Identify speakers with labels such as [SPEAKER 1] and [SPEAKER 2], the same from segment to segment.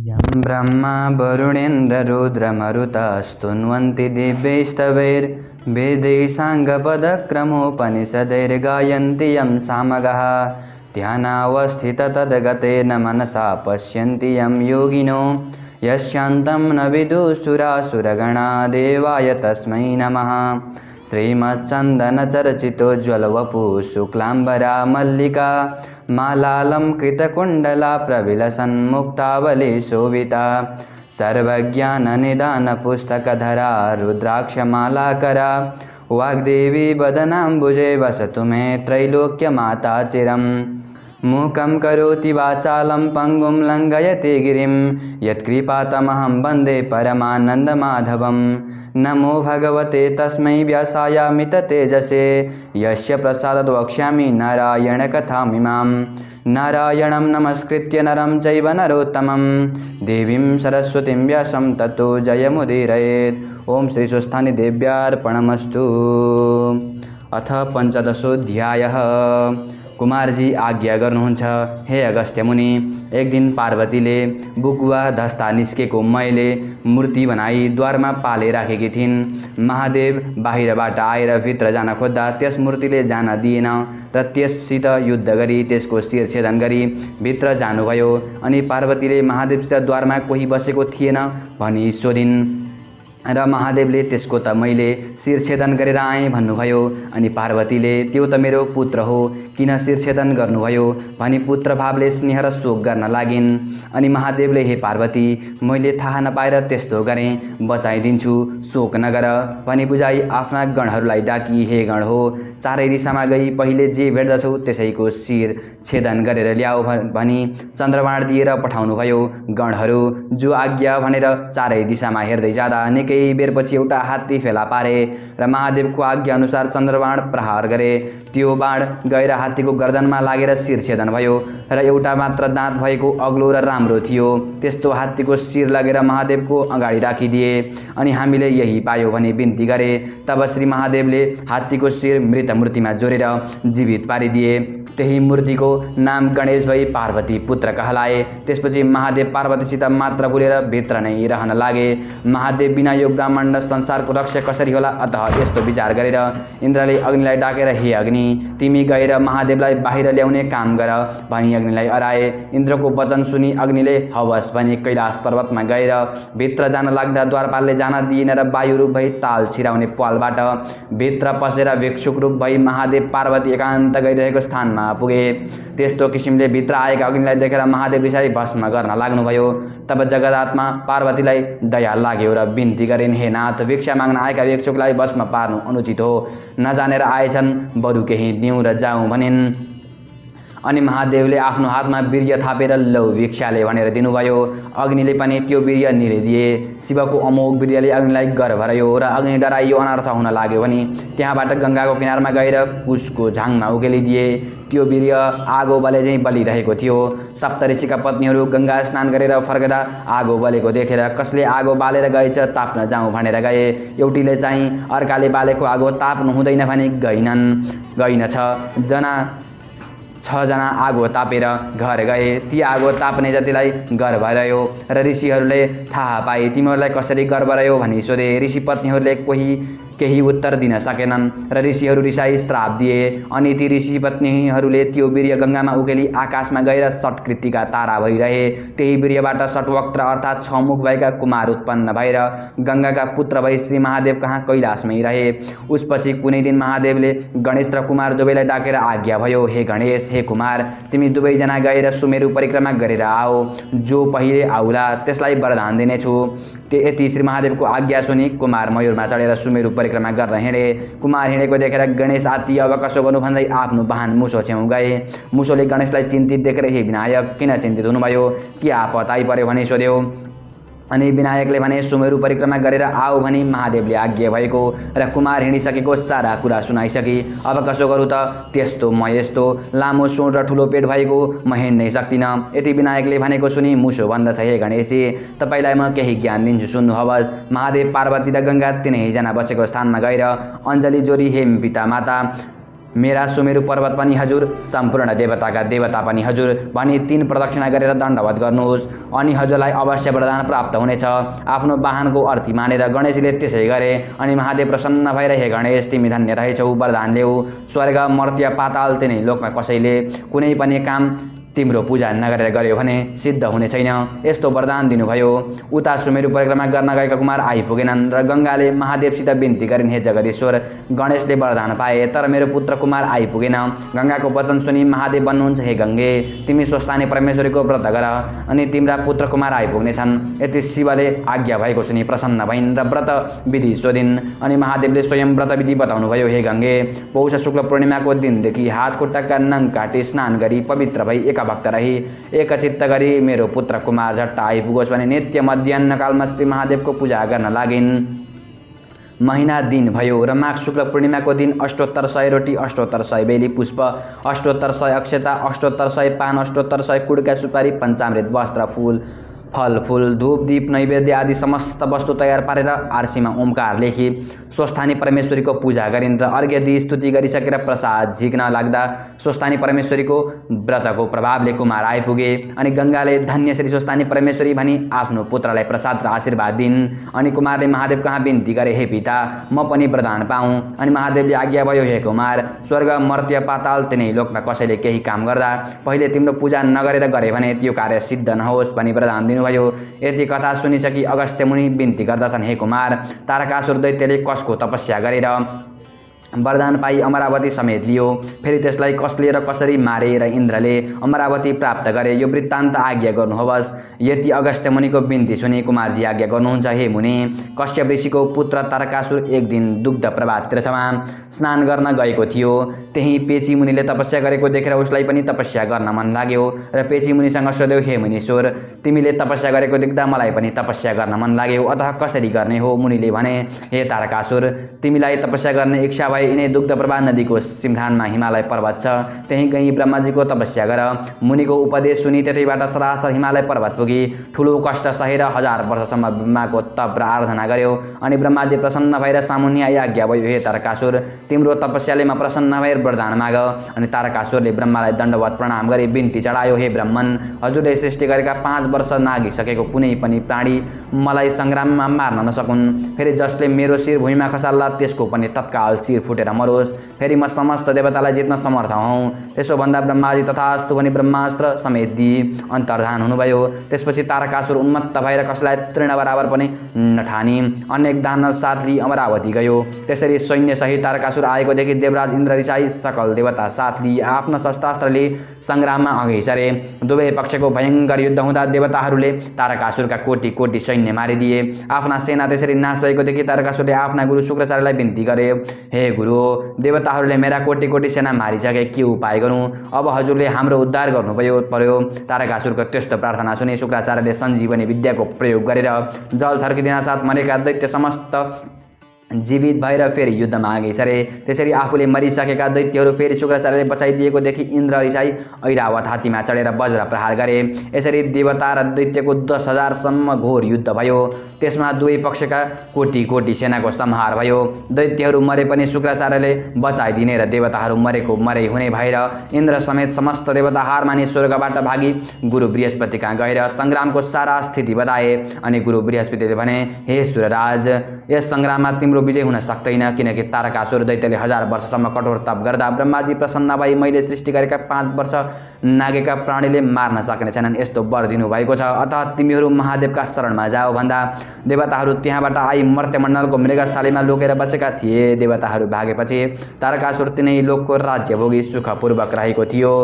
[SPEAKER 1] यं ब्रह्मा वरुणेन्द्ररुद्रमरुतस्तुन्वन्ति दिव्यैस्तवैर्वेदैः साङ्गपदक्रमोपनिषदैर्गायन्ति यं सामगाः ध्यानावस्थिततद्गतेन मनसा पश्यन्ति यं योगिनो यस्यान्तं न विदुःसुरासुरगणा देवाय तस्मै नमः। श्रीमच्चन्दनचर्चितोज्ज्वलवपुः शुक्लाम्बरा मल्लिका मालालं कृतकुण्डला प्रविलसन्मुक्तावली शोभिता सर्वज्ञाननिदानपुस्तकधरा रुद्राक्षमालाकरा वाग्देवी वदनाम्बुजे वसतु मे त्रैलोक्यमाता चिरम्। मूकं करोति वाचालं पङ्गुं लङ्घयति गिरिं यत्कृपातमहं वन्दे परमानन्दमाधवं। नमो भगवते तस्मै व्यासायामिततेजसे यस्य प्रसादात् वक्ष्यामि नारायणकथामिमां। नारायणं नमस्कृत्य नरं चैव नरोत्तमं देवीं सरस्वतीं व्यासं ततो जयमुदीरयेत्। ओं श्री स्वस्थानी देव्यार्पणमस्तु। अथ पञ्चदशोऽध्यायः। कुमारजी आज्ञा गर्नुहुन्छ, हे अगस्त्य मुनि, एक दिन पार्वतीले बुकुवा धस्ता निस्केको मैले मूर्ति बनाई द्वारमा पाले राखेकी थिइन्। महादेव बाहिरबाट आएर भित्र जान खोज्दा त्यस मूर्तिले जान दिएन र त्यससित युद्ध गरी त्यसको शिर छेदन गरी भित्र जानुभयो। अनि पार्वतीले महादेवसित द्वारमा कोही बसेको थिएन भनी सोधिन् र महादेवले त्यसको त मैले शिरछेदन गरेर आएँ भन्नुभयो। अनि पार्वतीले त्यो त मेरो पुत्र हो, किन शिरछेदन गर्नुभयो भनी पुत्र भावले स्नेह र शोक गर्न लागिन्। अनि महादेवले, हे पार्वती, मैले थाहा नपाएर त्यस्तो गरेँ, बचाइदिन्छु, शोक नगर भनी बुझाइ आफ्ना गणहरूलाई डाकी, हे गण हो, चारै दिशामा गई पहिले जे भेट्दछौ त्यसैको शिर छेदन गरेर ल्याऊ भनी चन्द्रबाण दिएर पठाउनुभयो। गणहरू जो आज्ञा भनेर चारै दिशामा हेर्दै जाँदा निकै केही बेरपछि एउटा हात्ती फेला पारे र महादेवको आज्ञा अनुसार चन्द्रबाण प्रहार गरे। त्यो बाण गएर हात्तीको गर्दनमा लागेर शिरछेदन भयो र एउटा मात्र दाँत भएको अग्लो र राम्रो थियो। त्यस्तो हात्तीको शिर लगेर महादेवको अगाडि राखिदिए अनि हामीले यही पायो भने बिन्ती गरे। तब श्री महादेवले हात्तीको शिर मृत मूर्तिमा जोडेर जीवित पारिदिए। त्यही मूर्तिको नाम गणेश भई पार्वती पुत्र कहलाए। त्यसपछि महादेव पार्वतीसित मात्र भुलेर भित्र नै रहन लागे। महादेव बिना यो ब्रह्माण्ड संसारको रक्षा कसरी होला? अतः यस्तो विचार गरेर इन्द्रले अग्निलाई डाकेर, हे अग्नि, तिमी गएर महादेवलाई बाहिर ल्याउने काम गर भनी अग्निलाई अराए। इन्द्रको वचन सुनि अग्निले हवस भनी कैलाश पर्वतमा गएर भित्र जान लाग्दा द्वारपालले जान दिएन र वायु रूप भई ताल छिराउने पालबाट भित्र पसेर भिक्षुक रूप भई महादेव पार्वती एकान्त गइरहेको स्थानमा पुगे। त्यस्तो किसिमले भित्र आएका अग्निलाई देखेर महादेव विषय भस्म गर्न लाग्नुभयो। तब जगदात्मा पार्वतीलाई दया लाग्यो र बिन्ती गरिन्, हे नाथ, भिक्षा माग्न आएका भिक्षुकलाई भस्म पार्नु अनुचित हो, नजानेर आएछन्, बरु केही दिउँ र जाउँ भनिन्। अनि महादेवले आफ्नो हातमा वीर्य थापेर लौ भिक्षाले भनेर दिनुभयो। अग्निले पनि त्यो वीर्य निलिदिए। शिवको अमोघ वीर्यले अग्निलाई गर्भ रह्यो र अग्नि डराइयो, अनर्थ हुन लाग्यो भने त्यहाँबाट गङ्गाको किनारमा गएर उसको झाङमा उकेलिदिए। त्यो वीर्य आगो बले चाहिँ बलिरहेको थियो। सप्तऋषिका पत्नीहरू गङ्गा स्नान गरेर फर्कदा आगो बलेको देखेर कसले आगो बालेर गएछ ताप्न जाउँ भनेर गए। एउटीले चाहिँ अर्काले बालेको आगो ताप्नु हुँदैन भने गइनछ। छजना आगो तापेर घर गए। ती आगो ताप्ने जतिलाई गर्भ रह्यो र ऋषिहरूले थाहा पाए तिमीहरूलाई कसरी गर्भ रह्यो भनी सोधे। ऋषि पत्नीहरूले केही उत्तर दिन सकेनन् र ऋषिहरू रिसाई श्राप दिए। अनि ती ऋषि पत्नीहरूले त्यो वीर्य गङ्गामा उकेली आकाशमा गएर षट्कृतिका तारा भइरहे। त्यही वीर्यबाट षट्वक्त्र अर्थात् छमुख भएका कुमार उत्पन्न भएर गङ्गाका पुत्र भई श्री महादेव कहाँ कैलाशमै रहे। उसपछि कुनै दिन महादेवले गणेश र कुमार दुवैलाई डाकेर आज्ञा भयो, हे गणेश, हे कुमार, तिमी दुवैजना गएर सुमेरु परिक्रमा गरेर आओ। जो पहिले आउला त्यसलाई वरदान दिनेछु। यति श्री महादेवको आज्ञा सुनि कुमार मयूरमा चढेर सुमेरु परिक्रमा गर्न हिँडे। कुमार हिँडेको देखेर गणेश आत्ती अब कसो गर्नु भन्दै आफ्नो वाहन मुसो छेउ गए। मुसोले गणेशलाई चिन्तित देखेर, हे विनायक, किन चिन्तित हुनुभयो? के आपत आइपर्यो भनी सोध्यो। अनि विनायकले भने, सुमेरु परिक्रमा गरेर आऊ भनी महादेवले आज्ञा भएको र कुमार हिँडिसकेको सारा कुरा सुनाइसके। अब कसो गरौँ त? त्यस्तो म यस्तो लामो सोड र ठुलो पेट भएको म हिँड्नै सक्दिनँ। यति विनायकले भनेको सुनि मुसो भन्दछ, हे गणेशजी, तपाईँलाई म केही ज्ञान दिन्छु, सुन्नु हवस्। महादेव, पार्वती र गङ्गा तिनैजना बसेको स्थानमा गएर अञ्जली जोरी, हे पिता माता, मेरा सुमेरु पर्वत पनि हजुर, सम्पूर्ण देवताका देवता पनि हजुर भनी 3 प्रदक्षिणा गरेर दण्डवत गर्नुहोस्, अनि हजुरलाई अवश्य वरदान प्राप्त हुनेछ। आफ्नो वाहनको अर्थी मानेर गणेशले त्यसै गरे। अनि महादेव प्रसन्न भएर हे गणेश, तिमी धन्य रहेछौ, वरदान ल्याऊ। स्वर्ग, मर्त्य, पाताल तिनै लोकमा कसैले कुनै पनि काम तिम्रो पूजा नगरेर गर्यो भने सिद्ध हुने छैन, यस्तो वरदान दिनुभयो। उता सुमेरु परिक्रमा गर्न गएका कुमार आइपुगेनन् र गङ्गाले महादेवसित बिन्ती गरिन्, हे जगदीश्वर, गणेशले वरदान पाए तर मेरो पुत्र कुमार आइपुगेन। गङ्गाको वचन सुनि महादेव भन्नुहुन्छ, हे गङ्गे, तिमी स्वस्थानी परमेश्वरीको व्रत गर अनि तिम्रा पुत्र कुमार आइपुग्नेछन्। यति शिवले आज्ञा भएको सुनि प्रसन्न भइन् र व्रत विधि सोधिन्। अनि महादेवले स्वयं व्रत विधि बताउनुभयो, हे गङ्गे, पौष शुक्ल पूर्णिमाको दिनदेखि हात खुट्टाका नङ काटी स्नान गरी पवित्र भई भक्त रही एकचित्त गरी मेरो पुत्र कुमार झट्ट आइपुगोस् भने नित्य मध्याह्नकालमा श्री महादेवको पूजा गर्न लागिन्। महिना दिन भयो र माघ शुक्ल पूर्णिमाको दिन अष्टोत्तर 100 रोटी, अष्टोत्तर 100 बेली पुष्प, अष्टोत्तर 100 अक्षता, अष्टोत्तर 100 पान, अष्टोत्तर 100 कुडका सुपारी, पञ्चामृत वस्त्र, फूल, फल फूल, धूप दीप नैवेद्य आदि समस्त वस्तु तयार पारेर आरसीमा ओमकार लेखी स्वस्थानी परमेश्वरीको पूजा गरिन् र अर्घ्य दिई स्तुति गरिसकेर प्रसाद झिक्न लाग्दा स्वस्थानी परमेश्वरीको व्रतको प्रभावले कुमार आइपुगे। अनि गङ्गाले धन्य श्री स्वस्थानी परमेश्वरी भनी आफ्नो पुत्रलाई प्रसाद र आशीर्वाद दिन्। अनि कुमारले महादेव कहाँ बिन्ती गरे, हे पिता, म पनि वरदान पाऊँ। अनि महादेवले आज्ञा भयो, हे कुमार, स्वर्ग, मर्त्य, पाताल तिनै लोकमा कसैले केही काम गर्दा पहिले तिम्रो पूजा नगरेर गरे भने त्यो कार्य सिद्ध नहोस् भनी वरदान दिनुभयो। यति कथा सुनिसकी अगस्त्य मुनि बिन्ती गर्दछन्, हे कुमार, तारकासुर दैत्यले कसको तपस्या गरेर वरदान पाई अमरावती समेत लियो, फेरि त्यसलाई कसले र कसरी मारे र इन्द्रले अमरावती प्राप्त गरे, यो वृत्तान्त आज्ञा गर्नुहोस्। यति अगस्त्य मुनिको बिन्ती सुनि कुमारजी आज्ञा गर्नुहुन्छ, हे मुनि, कश्यप ऋषिको पुत्र तारकासुर एक दिन दुग्ध प्रभात तीर्थमा स्नान गर्न गएको थियो। त्यही पेची मुनिले तपस्या गरेको देखेर उसलाई पनि तपस्या गर्न मन लाग्यो र पेची मुनिसँग सोध्यो, हे मुनीश्वर, तिमीले तपस्या गरेको देख्दा मलाई पनि तपस्या गर्न मन लाग्यो, अतः कसरी गर्ने हो? मुनिले भने, हे तारकासुर, तिमीलाई तपस्या गर्ने इच्छा भए यिनै दुग्ध प्रभा नदीको सिमरानमा हिमालय पर्वत छ, त्यही गई ब्रह्माजीको तपस्या गर। मुनिको उपदेश सुनि त्यतैबाट सरासर हिमालय पर्वत पुगी ठुलो कष्ट सहेर 1000 वर्षसम्म ब्रह्माको तप र आराधना गर्यो। अनि ब्रह्माजी प्रसन्न भएर सामुन्य आई आज्ञा भयो, हे तारकासुर, तिम्रो तपस्याले म प्रसन्न भएर वरदान माग। अनि तारकासुरले ब्रह्मालाई दण्डवत प्रणाम गरी बिन्ती चढायो, हे ब्रह्मन, हजुरले सृष्टि गरेका 5 वर्ष नागिसकेको कुनै पनि प्राणी मलाई सङ्ग्राममा मार्न नसकुन्, फेरि जसले मेरो शिर भुइँमा खसाल्ला त्यसको पनि तत्काल शिर फुटेर मरोस्, फेरि म समस्त देवतालाई जित्न समर्थ हौँ। त्यसो भन्दा ब्रह्माजी तथास्तु भनी ब्रह्मास्त्र समेत दिई अन्तर्धान हुनुभयो। त्यसपछि तारकासुर उन्मत्त भएर कसलाई तृण बराबर पनि नठानी अनेक दानव साथ लिई अमरावती गयो। त्यसरी सैन्यसहित तारकासुर आएको देखि देवराज इन्द्र रिसाई सकल देवता साथ लिई आफ्ना शस्त्रास्त्रले सङ्ग्राममा अघि सरे। दुवै पक्षको भयङ्कर युद्ध हुँदा देवताहरूले तारकासुरका कोटी कोटी सैन्य मारिदिए। आफ्ना सेना त्यसरी नाश भएको देखि तारकासुरले आफ्ना गुरु शुक्राचार्यलाई बिन्ती गरे, हे गुरु, देवताहरूले मेरा कोटी कोटी सेना मारिसके, के उपाय गरौँ? अब हजुरले हाम्रो उद्धार गर्नुभयो पर्यो। तारकासुरको त्यस्तो प्रार्थना सुनि शुक्राचार्यले सञ्जीवनी विद्याको प्रयोग गरेर जल छर्किदिन साथ मरेका दैत्य समस्त जीवित भएर फेरि युद्धमा अघि सरे। त्यसरी आफूले मरिसकेका दैत्यहरू फेरि शुक्राचार्यले बचाइदिएको देखि इन्द्र रिसाई ऐरावत हात्तीमा चढेर वज्र प्रहार गरे। यसरी देवता र दैत्यको 10,000 सम्म घोर युद्ध भयो। त्यसमा दुवै पक्षका कोटी कोटी सेनाको संहार भयो। दैत्यहरू मरे पनि शुक्राचार्यले बचाइदिने र देवताहरू मरेको मरै हुने भएर इन्द्र समेत समस्त देवता हार मानि स्वर्गबाट भागी गुरु बृहस्पति कहाँ गएर सङ्ग्रामको सारा स्थिति बताए। अनि गुरु बृहस्पतिले भने, हे सूर्यराज, यस सङ्ग्राममा तिम्रो विजय हुन सक्दैन, किनकि तारकासुर दैत्यले 1000 वर्षसम्म कठोर तप गर्दा ब्रह्माजी प्रसन्न भई मैले सृष्टि गरेका 5 वर्ष नागेका प्राणीले मार्न सक्ने छैनन्, यस्तो वर दिनुभएको छ। अतः तिमीहरू महादेवका शरणमा जाओ भन्दा देवताहरू त्यहाँबाट आई मर्त्यमण्डलको मृगस्थलीमा लुकेर बसेका थिए। देवताहरू भागेपछि तारकासुर तिनै लोकको राज्य भोगी सुखपूर्वक रहेको थियो।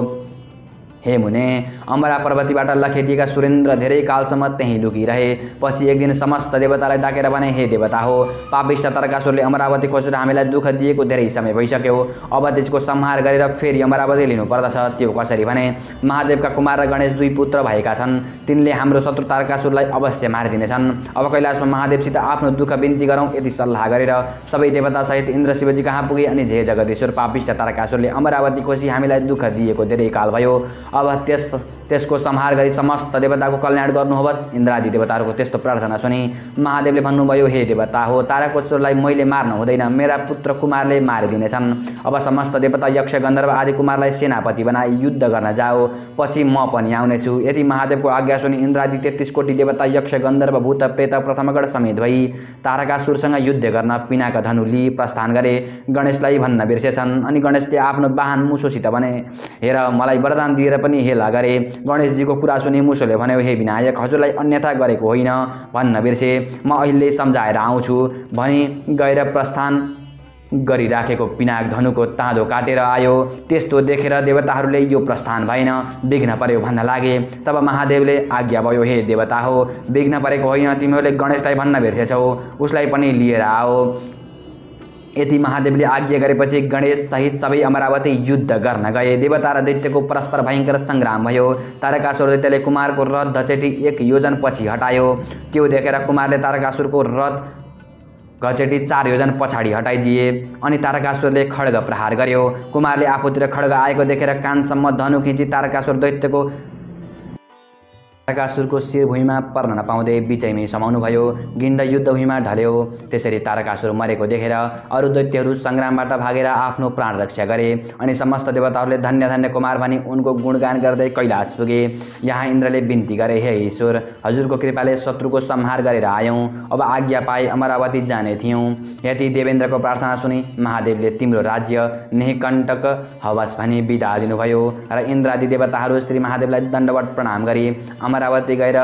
[SPEAKER 1] हे मुने, अमरा पर्वतीबाट लखेटिएका सुरेन्द्र धेरै कालसम्म त्यहीँ लुकिरहे। पछि एक दिन समस्त देवतालाई डाकेर भने, हे देवता हो, पापिष्ट तारकासुरले अमरावती खोजेर हामीलाई दुःख दिएको धेरै समय भइसक्यो। अब त्यसको संहार गरेर फेरि अमरावती लिनु पर्दछ। त्यो कसरी भने, महादेवका कुमार र गणेश 2 पुत्र भएका छन्, तिनले हाम्रो शत्रु तारकासुरलाई अवश्य मारिदिनेछन्। अब कैलाशमा महादेवसित आफ्नो दुःख बिन्ती गरौँ, यति सल्लाह गरेर सबै देवता सहित इन्द्र शिवजी कहाँ पुगे। अनि हे जगदीश्वर, पापिष्ट तारकासुरले अमरावती खोजी हामीलाई दुःख दिएको धेरै काल भयो। अब त्यसको संहार गरी समस्त देवताको कल्याण गर्नुहोस्। इन्द्रादि देवताहरूको त्यस्तो प्रार्थना सुनि महादेवले भन्नुभयो, हे देवता हो, तारकासुरलाई मैले मार्न हुँदैन, मेरा पुत्र कुमारले मारिदिनेछन्। अब समस्त देवता यक्ष गन्धर्व आदि कुमारलाई सेनापति बनाई युद्ध गर्न जाओ, पछि म पनि आउनेछु। यति महादेवको आज्ञा सुनि इन्द्रादि 33 कोटी देवता यक्ष गन्धर्व भूत प्रेत प्रथमगण समेत भई तारकासुरसँग युद्ध गर्न पिनाक धनु लिई प्रस्थान गरे। गणेशलाई भन्न बिर्सेछन्। अनि गणेशले आफ्नो वाहन मुसोसित भने, हेर मलाई वरदान दिएर पनि हेला गरे। गणेशजीको कुरा सुनि मुसोले भन्यो, हे विनायक, हजुरलाई अन्यथा गरेको होइन, भन्न बिर्से, म अहिले सम्झाएर आउँछु भनी गएर प्रस्थान गरिराखेको पिनाक धनुको ताँदो काटेर आयो। त्यस्तो देखेर देवताहरूले यो प्रस्थान भएन, विघ्न पर्यो भन्न लागे। तब महादेवले आज्ञा भयो, हे देवता हो, विघ्न परेको होइन, तिमीहरूले गणेशलाई भन्न बिर्सेछौ, उसलाई पनि लिएर आओ। यति महादेवले आज्ञा गरेपछि गणेश सहित सबै अमरावती युद्ध गर्न गए। देवता र दैत्यको परस्पर भयङ्कर सङ्ग्राम भयो। तारकासुर दैत्यले कुमारको रथ धचेटी 1 योजन पछि हटायो। त्यो देखेर कुमारले तारकासुरको रथ घचेटी 4 योजन पछाडि हटाइदिए। अनि तारकासुरले खड्ग प्रहार गर्यो। कुमारले आफूतिर खड्ग आएको देखेर कानसम्म धनु खिची तारकासुरको शिर भुइँमा पर्न नपाउँदै बिचैमै समाउनु भयो। गिण्ड युद्ध भुइँमा ढल्यो। त्यसरी तारकासुर मरेको देखेर अरू दैत्यहरू सङ्ग्रामबाट भागेर आफ्नो प्राण रक्षा गरे। अनि समस्त देवताहरूले धन्य धन्य कुमार भनी उनको गुणगान गर्दै कैलाश पुगे। यहाँ इन्द्रले बिन्ती गरे, हे ईश्वर, हजुरको कृपाले शत्रुको संहार गरेर आयौँ, अब आज्ञा पाए अमरावती जाने थियौँ। यति देवेन्द्रको प्रार्थना सुनि महादेवले तिम्रो राज्य निकण्टक हवस् भनी बिदा दिनुभयो। र इन्द्रादि देवताहरू श्री महादेवलाई दण्डवत प्रणाम गरी अमरावती गएर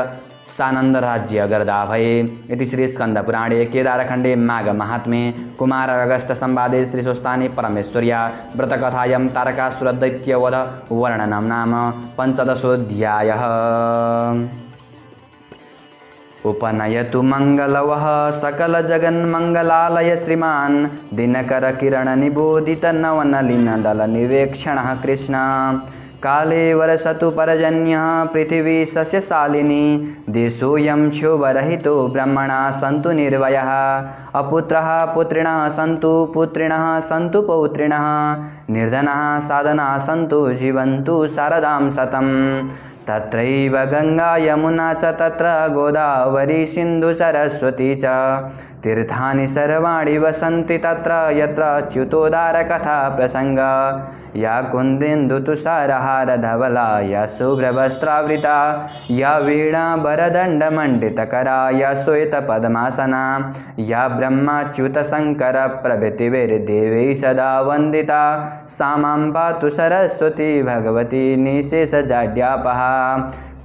[SPEAKER 1] सानन्द राज्य गर्दा भए। यति श्री स्कन्द पुराणे केदारखण्डे माघ महात्म्ये कुमार अगस्त संवादे श्री स्वस्तानि परमेश्वर्या व्रतकथायां तारकासुर दैत्यवध वर्णनं नाम 15 उपनयतु मंगलवः सकल जगन्मंगलालय श्रीमान दिनकर किरण निबोधित नवनलिन दल निवेक्षणः कृष्ण काले वर्षतु पर्जन्यः पृथिवी सस्यशालिनी देशोऽयं क्षोभरहितो ब्रह्मणा सन्तु निर्भयः अपुत्रः पुत्रिणः सन्तु पुत्रिणः सन्तु पौत्रिणः निर्धनः साधनाः सन्तु जीवन्तु शारदां शतम् तत्रैव गंगा यमुना च तत्र गोदावरी सिन्धु सरस्वती च तीर्थानि सर्वाणि वसन्ति तत्र यत्र च्युतोदार कथा प्रसंग या कुन्देन्दु तुषारहार धवला या शुभ्रवस्त्रावृता या वीणा वरदण्ड मंडितकरा या श्वेत पद्मासना या ब्रह्माच्युत शंकर प्रभृतिभिर्देवैः सदा वन्दिता सा मां पातु सरस्वती भगवती निशेषजाड्यापहा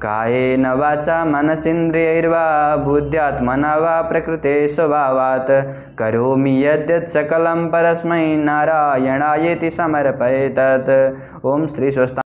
[SPEAKER 1] कायेन वाचा मनसीन्द्रियैर्वा बुद्ध्यात्मना वा प्रकृते स्वभावात् करोमि यद्यत् सकलं परस्मै नारायणायेति समर्पयेत्। ओम श्री स्वस्ता।